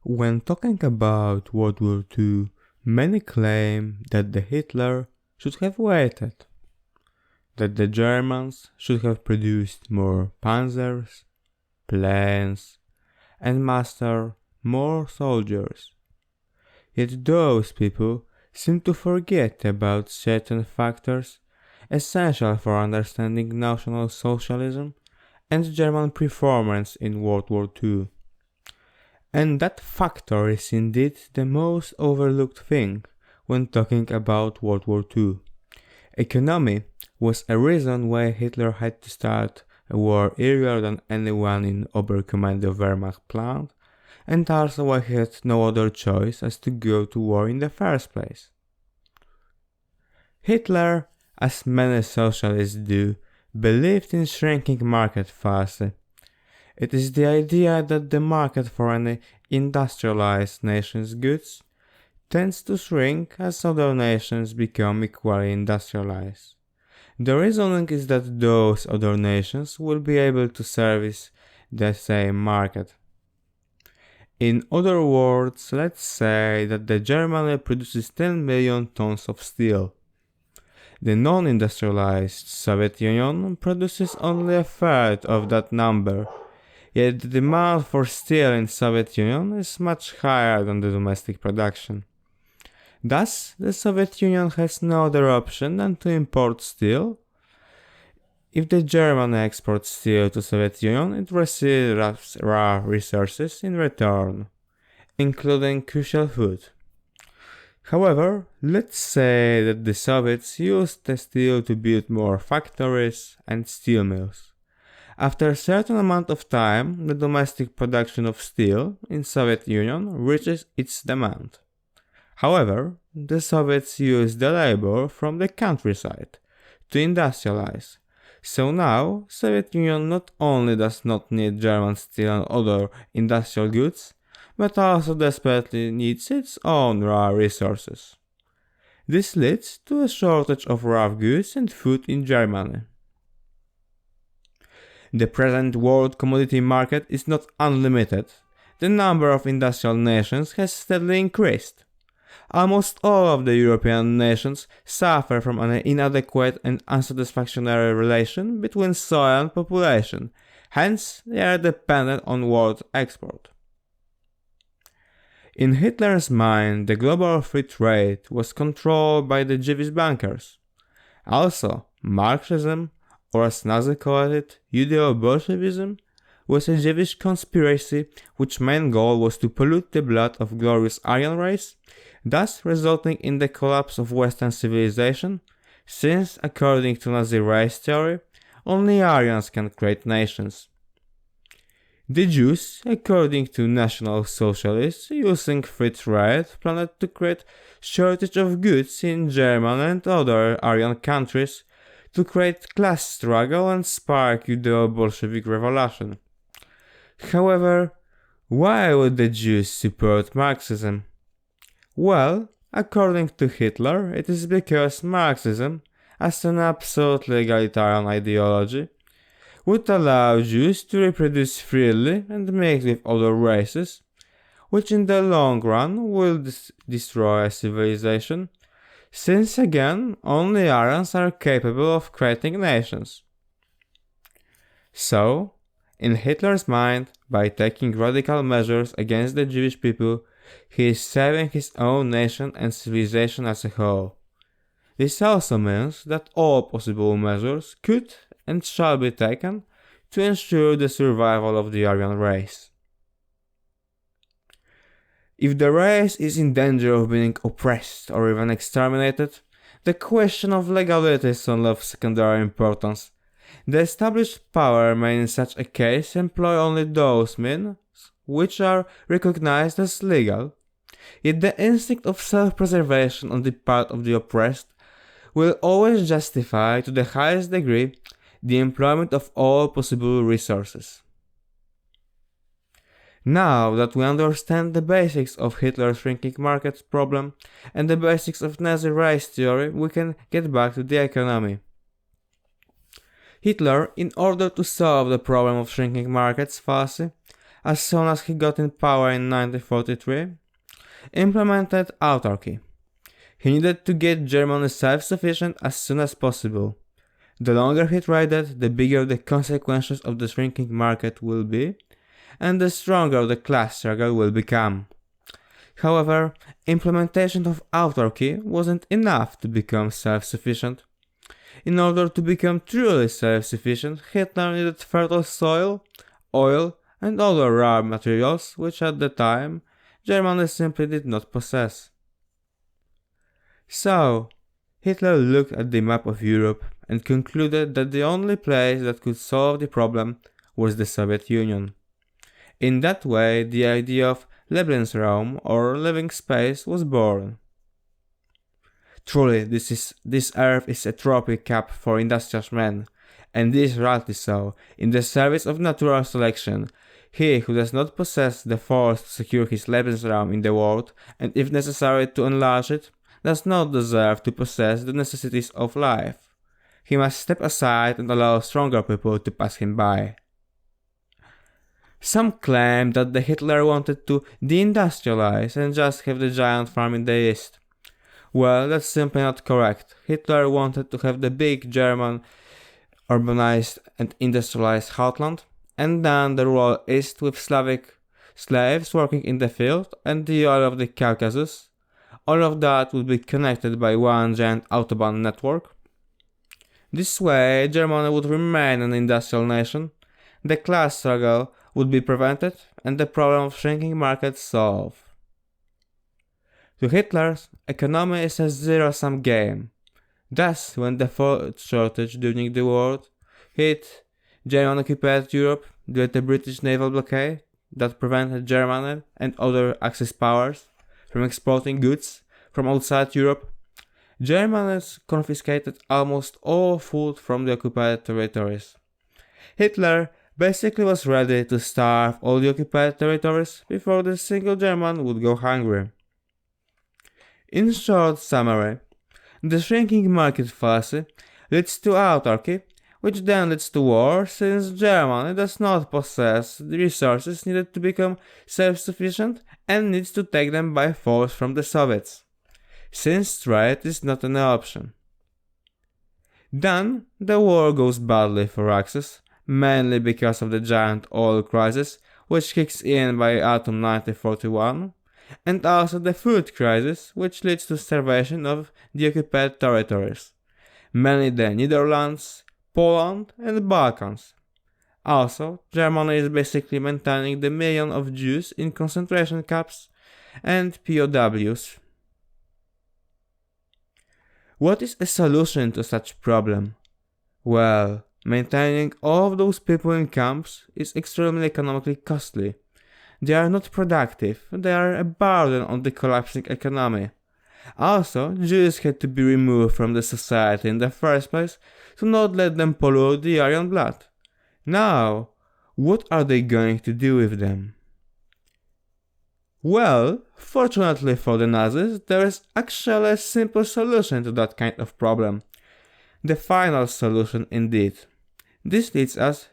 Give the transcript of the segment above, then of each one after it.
When talking about World War II, many claim that the Hitler should have waited, that the Germans should have produced more panzers, planes, and mastered more soldiers. Yet those people seem to forget about certain factors essential for understanding National Socialism and German performance in World War II. And that factor is indeed the most overlooked thing when talking about World War II. Economy was a reason why Hitler had to start a war earlier than anyone in Oberkommando Wehrmacht planned, and also why he had no other choice as to go to war in the first place. Hitler, as many socialists do, believed in shrinking market fallacy. It is the idea that the market for any industrialized nation's goods tends to shrink as other nations become equally industrialized. The reasoning is that those other nations will be able to service the same market. In other words, let's say that the Germany produces 10 million tons of steel. The non-industrialized Soviet Union produces only a third of that number. Yet the demand for steel in Soviet Union is much higher than the domestic production. Thus, the Soviet Union has no other option than to import steel. If the German exports steel to Soviet Union, it receives raw resources in return, including crucial food. However, let's say that the Soviets used the steel to build more factories and steel mills. After a certain amount of time, the domestic production of steel in Soviet Union reaches its demand. However, the Soviets use the labor from the countryside to industrialize. So now, Soviet Union not only does not need German steel and other industrial goods, but also desperately needs its own raw resources. This leads to a shortage of raw goods and food in Germany. The present world commodity market is not unlimited. The number of industrial nations has steadily increased. Almost all of the European nations suffer from an inadequate and unsatisfactory relation between soil and population, hence they are dependent on world export. In Hitler's mind, the global free trade was controlled by the Jewish bankers. Also, Marxism, or as Nazi called it, Judeo-Bolshevism, was a Jewish conspiracy which main goal was to pollute the blood of glorious Aryan race, thus resulting in the collapse of Western civilization, since, according to Nazi race theory, only Aryans can create nations. The Jews, according to National Socialists, using free trade, planned to create shortage of goods in German and other Aryan countries to create class struggle and spark Judeo-Bolshevik revolution. However, why would the Jews support Marxism? Well, according to Hitler, it is because Marxism, as an absolutely egalitarian ideology, would allow Jews to reproduce freely and mix with other races, which in the long run will destroy a civilization, since again only Aryans are capable of creating nations. So, in Hitler's mind, by taking radical measures against the Jewish people, he is saving his own nation and civilization as a whole. This also means that all possible measures could and shall be taken to ensure the survival of the Aryan race. If the race is in danger of being oppressed or even exterminated, the question of legality is only of secondary importance. The established power may in such a case employ only those means which are recognized as legal. Yet the instinct of self-preservation on the part of the oppressed will always justify to the highest degree the employment of all possible resources. Now that we understand the basics of Hitler's shrinking market problem and the basics of Nazi race theory, we can get back to the economy. Hitler, in order to solve the problem of shrinking markets fallacy, as soon as he got in power in 1943, implemented autarky. He needed to get Germany self-sufficient as soon as possible. The longer he tried it, the bigger the consequences of the shrinking market will be, and the stronger the class struggle will become. However, implementation of autarky wasn't enough to become self-sufficient. In order to become truly self-sufficient, Hitler needed fertile soil, oil, and other raw materials which at the time Germany simply did not possess. So, Hitler looked at the map of Europe and concluded that the only place that could solve the problem was the Soviet Union. In that way, the idea of Lebensraum, or living space, was born. Truly, this earth is a trophy cup for industrious men, and this rightly so. In the service of natural selection, he who does not possess the force to secure his Lebensraum in the world, and if necessary to enlarge it, does not deserve to possess the necessities of life. He must step aside and allow stronger people to pass him by. Some claim that the Hitler wanted to deindustrialize and just have the giant farm in the east. Well, that's simply not correct. Hitler wanted to have the big German urbanized and industrialized heartland, and then the rural east with Slavic slaves working in the field and the oil of the Caucasus. All of that would be connected by one giant autobahn network. This way, Germany would remain an industrial nation, the class struggle would be prevented, and the problem of shrinking markets solved. To Hitler, economy is a zero-sum game. Thus, when the food shortage during the war hit German-occupied Europe due to the British naval blockade that prevented Germany and other Axis powers from exporting goods from outside Europe, Germany confiscated almost all food from the occupied territories. Hitler basically was ready to starve all the occupied territories before the single German would go hungry. In short summary, the shrinking market fallacy leads to autarky, which then leads to war, since Germany does not possess the resources needed to become self-sufficient and needs to take them by force from the Soviets, since trade is not an option. Then the war goes badly for Axis, mainly because of the giant oil crisis, which kicks in by autumn 1941, and also the food crisis, which leads to starvation of the occupied territories, mainly the Netherlands, Poland, and the Balkans. Also, Germany is basically maintaining the million of Jews in concentration camps and POWs. What is a solution to such problem? Well, maintaining all of those people in camps is extremely economically costly. They are not productive, they are a burden on the collapsing economy. Also, Jews had to be removed from the society in the first place to not let them pollute the Aryan blood. Now, what are they going to do with them? Well, fortunately for the Nazis, there is actually a simple solution to that kind of problem. The final solution indeed. This leads us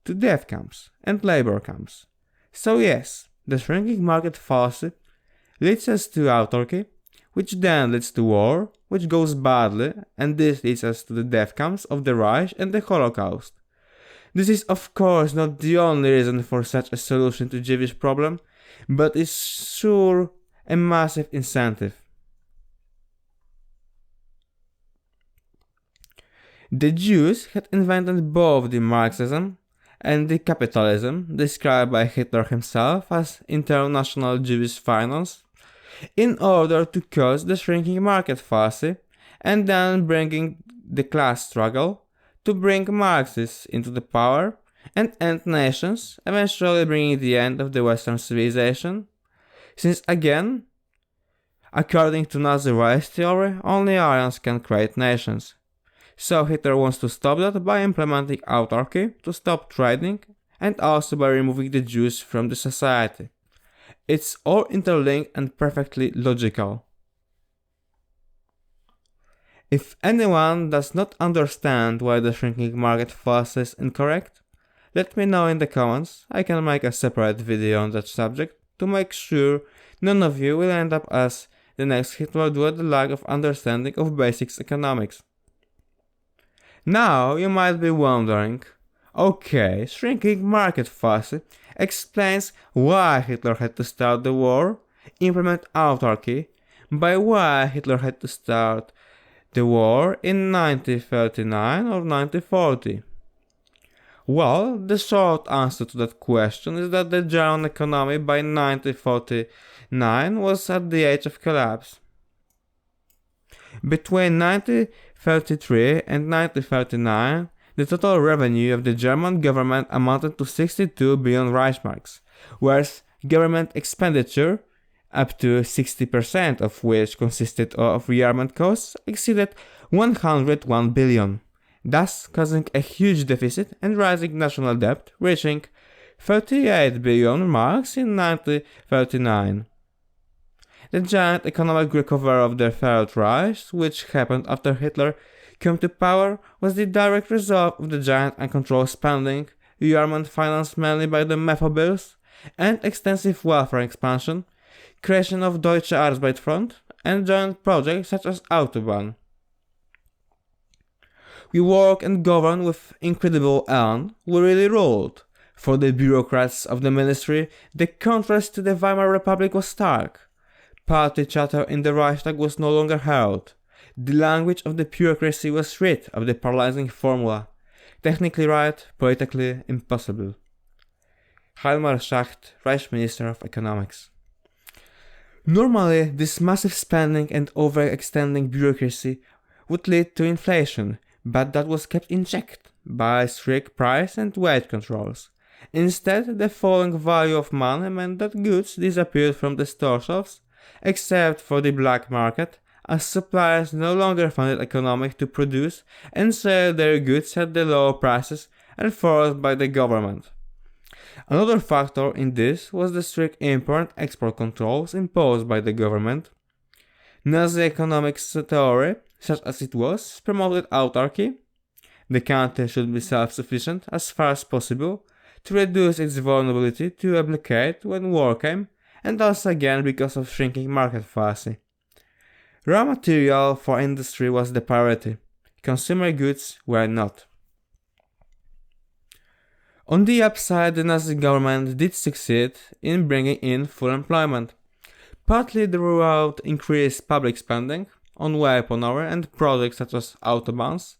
to death camps and labor camps. So yes, the shrinking market fallacy leads us to autarky, which then leads to war, which goes badly, and this leads us to the death camps of the Reich and the Holocaust. This is of course not the only reason for such a solution to Jewish problem, but is sure a massive incentive. The Jews had invented both the Marxism and the capitalism described by Hitler himself as international Jewish finance, in order to cause the shrinking market fallacy and then bringing the class struggle to bring Marxists into the power and end nations, eventually bringing the end of the Western civilization, since again, according to Nazi race theory, only Aryans can create nations. So Hitler wants to stop that by implementing autarky to stop trading and also by removing the Jews from the society. It's all interlinked and perfectly logical. If anyone does not understand why the shrinking market fallacy is incorrect, Let me know in the comments. I can make a separate video on that subject to make sure none of you will end up as the next Hitler due to the lack of understanding of basics economics. Now you might be wondering, okay, shrinking market forces explains why Hitler had to start the war, implement autarky, by why Hitler had to start the war in 1939 or 1940. Well, the short answer to that question is that the German economy by 1949 was at the edge of collapse. Between 1933 and 1939, the total revenue of the German government amounted to 62 billion Reichsmarks, whereas government expenditure, up to 60% of which consisted of rearmament costs, exceeded 101 billion, thus causing a huge deficit and rising national debt, reaching 38 billion marks in 1939. The giant economic recovery of the Third Reich, which happened after Hitler came to power, was the direct result of the giant uncontrolled spending, rearmament financed mainly by the Mefo bills, and extensive welfare expansion, creation of Deutsche Arbeitsfront, and joint projects such as Autobahn. We work and govern with incredible elan, we really ruled. For the bureaucrats of the ministry, the contrast to the Weimar Republic was stark. Party chatter in the Reichstag was no longer heard. The language of the bureaucracy was rid of the paralyzing formula. Technically right, politically impossible. Hjalmar Schacht, Reich Minister of Economics. Normally, this massive spending and overextending bureaucracy would lead to inflation, but that was kept in check by strict price and wage controls. Instead, the falling value of money meant that goods disappeared from the store shelves, except for the black market, as suppliers no longer found it economic to produce and sell their goods at the low prices enforced by the government. Another factor in this was the strict import-export controls imposed by the government. Nazi economics theory, such as it was, promoted autarky. The country should be self-sufficient as far as possible to reduce its vulnerability to a blockade when war came, and also again because of shrinking market fallacy. Raw material for industry was the priority, consumer goods were not. On the upside, the Nazi government did succeed in bringing in full employment, partly through increased public spending on weaponry and products such as autobahns,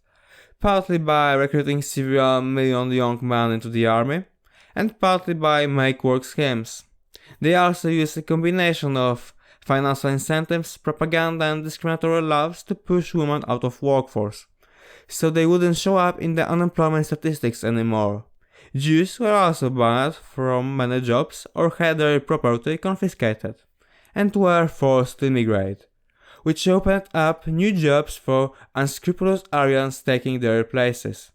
partly by recruiting several million young men into the army, and partly by make-work schemes. They also used a combination of financial incentives, propaganda and discriminatory laws to push women out of workforce, so they wouldn't show up in the unemployment statistics anymore. Jews were also banned from many jobs or had their property confiscated, and were forced to immigrate, which opened up new jobs for unscrupulous Aryans taking their places.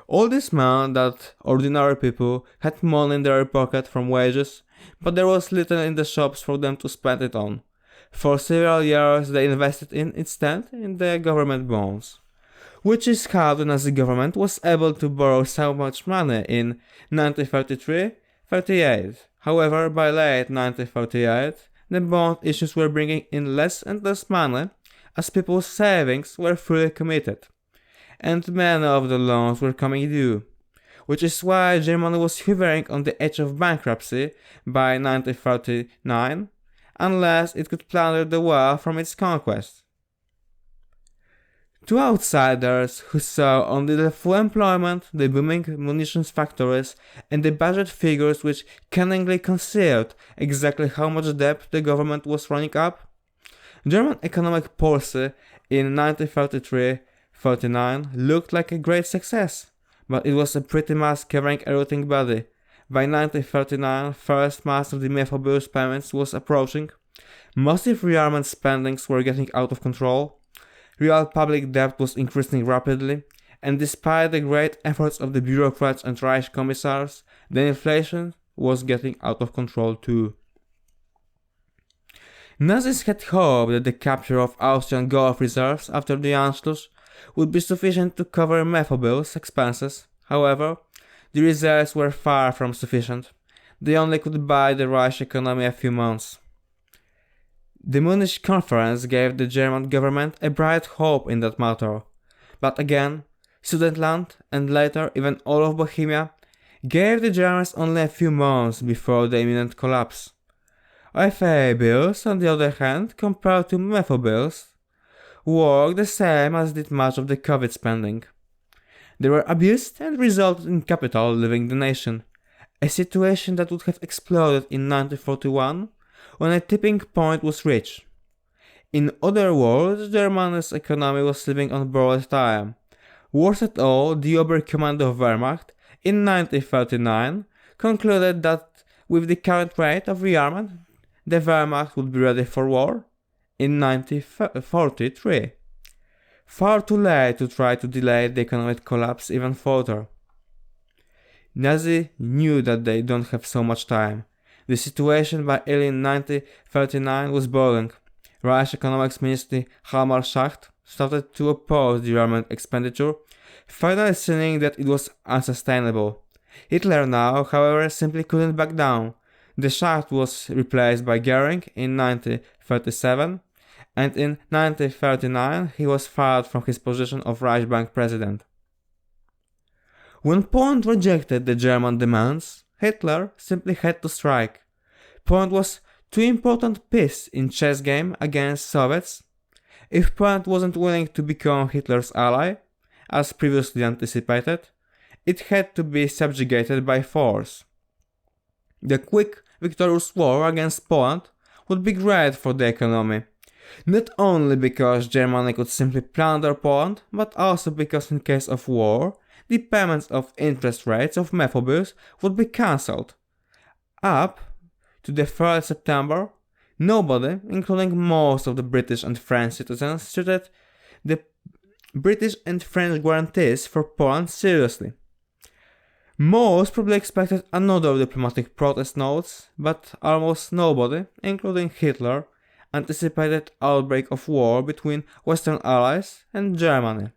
All this meant that ordinary people had money in their pocket from wages, but there was little in the shops for them to spend it on. For several years they invested instead in the government bonds, which is how the Nazi government was able to borrow so much money in 1933-38. However, by late 1938, the bond issues were bringing in less and less money as people's savings were fully committed, and many of the loans were coming due, which is why Germany was hovering on the edge of bankruptcy by 1939, unless it could plunder the wealth from its conquest. To outsiders who saw only the full employment, the booming munitions factories, and the budget figures which cunningly concealed exactly how much debt the government was running up, German economic policy in 1933-39 looked like a great success, but it was a pretty much covering a rotting body. By 1939, first mass of the Mefo bills payments was approaching, massive rearmament spendings were getting out of control, real public debt was increasing rapidly, and despite the great efforts of the bureaucrats and Reich commissars, the inflation was getting out of control too. Nazis had hoped that the capture of Austrian gold reserves after the Anschluss would be sufficient to cover Mefo bills' expenses. However, the reserves were far from sufficient. They only could buy the Russian economy a few months. The Munich Conference gave the German government a bright hope in that matter, but again, Sudetenland and later even all of Bohemia gave the Germans only a few months before the imminent collapse. FA bills, on the other hand, compared to MEFO bills, worked the same as did much of the COVID spending. They were abused and resulted in capital leaving the nation, a situation that would have exploded in 1941 when a tipping point was reached. In other words, Germany's economy was living on borrowed time. Worse at all, the Oberkommando Wehrmacht in 1939 concluded that with the current rate of rearmament, the Wehrmacht would be ready for war in 1943. Far too late to try to delay the economic collapse even further. Nazis knew that they don't have so much time. The situation by early 1939 was boiling. Reich Economics Minister Hjalmar Schacht started to oppose the rearmament expenditure, finally seeing that it was unsustainable. Hitler now, however, simply couldn't back down. The Schacht was replaced by Göring in 1937, and in 1939 he was fired from his position of Reichsbank president. When Poland rejected the German demands, Hitler simply had to strike. Poland was too important piece in chess game against Soviets. If Poland wasn't willing to become Hitler's ally, as previously anticipated, it had to be subjugated by force. The quick, victorious war against Poland would be great for the economy, not only because Germany could simply plunder Poland, but also because in case of war, the payments of interest rates of MEFO bills would be cancelled. Up to the 3rd September, nobody, including most of the British and French citizens, treated the British and French guarantees for Poland seriously. Most probably expected another diplomatic protest notes, but almost nobody, including Hitler, anticipated outbreak of war between Western Allies and Germany.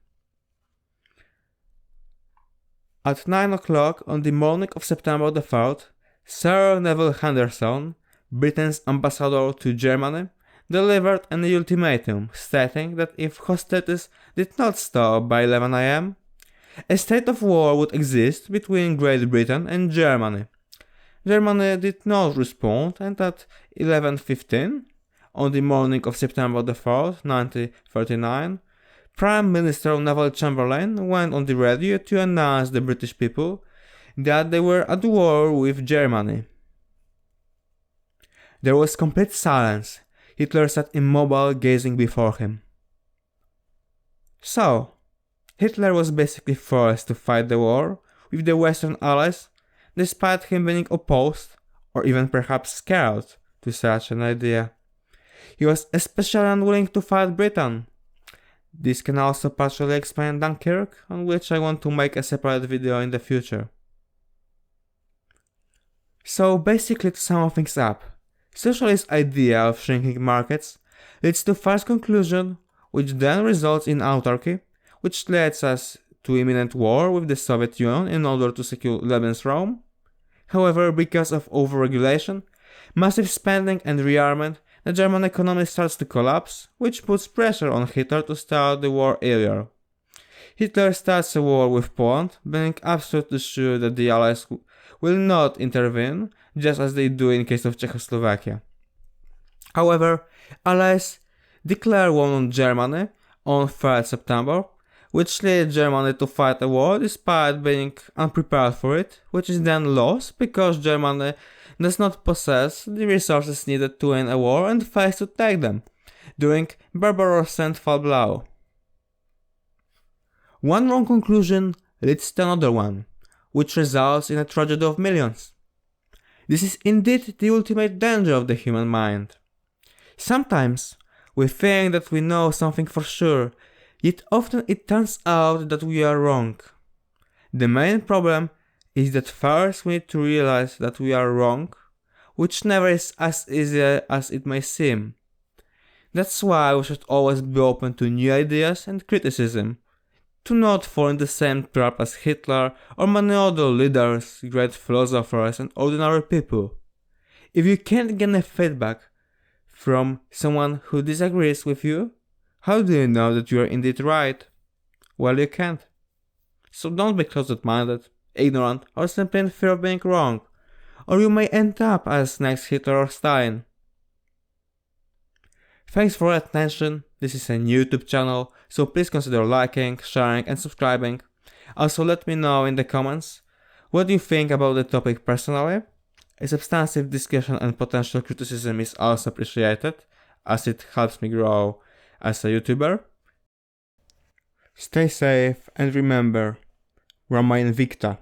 At 9 o'clock on the morning of September the 3rd, Sir Neville Henderson, Britain's ambassador to Germany, delivered an ultimatum stating that if hostilities did not stop by 11 am, a state of war would exist between Great Britain and Germany. Germany did not respond, and at 11:15, on the morning of September the 3rd, 1939, Prime Minister Neville Chamberlain went on the radio to announce the British people that they were at war with Germany. There was complete silence. Hitler sat immobile, gazing before him. So, Hitler was basically forced to fight the war with the Western Allies, despite him being opposed, or even perhaps scared, to such an idea. He was especially unwilling to fight Britain. This can also partially explain Dunkirk, on which I want to make a separate video in the future. So basically, to sum things up, socialist idea of shrinking markets leads to false conclusion, which then results in autarky, which leads us to imminent war with the Soviet Union in order to secure Lebensraum. However, because of overregulation, massive spending and rearmament, the German economy starts to collapse, which puts pressure on Hitler to start the war earlier. Hitler starts a war with Poland, being absolutely sure that the Allies will not intervene, just as they do in case of Czechoslovakia. However, Allies declare war on Germany on 3rd September, which led Germany to fight a war despite being unprepared for it, which is then lost because Germany does not possess the resources needed to win a war and fails to take them, during Barbarossa Fall Blau. One wrong conclusion leads to another one, which results in a tragedy of millions. This is indeed the ultimate danger of the human mind. Sometimes we think that we know something for sure, yet often it turns out that we are wrong. The main problem is that first we need to realize that we are wrong, which never is as easy as it may seem. That's why we should always be open to new ideas and criticism. to not fall in the same trap as Hitler or many other leaders, great philosophers and ordinary people. If you can't get a feedback from someone who disagrees with you, how do you know that you are indeed right? Well, you can't. So don't be closed-minded, ignorant, or simply in fear of being wrong, or you may end up as next Hitler or Stalin. Thanks for your attention. This is a new YouTube channel, so please consider liking, sharing and subscribing. Also let me know in the comments what you think about the topic personally. A substantive discussion and potential criticism is also appreciated, as it helps me grow as a YouTuber. Stay safe and remember, Roma Invicta.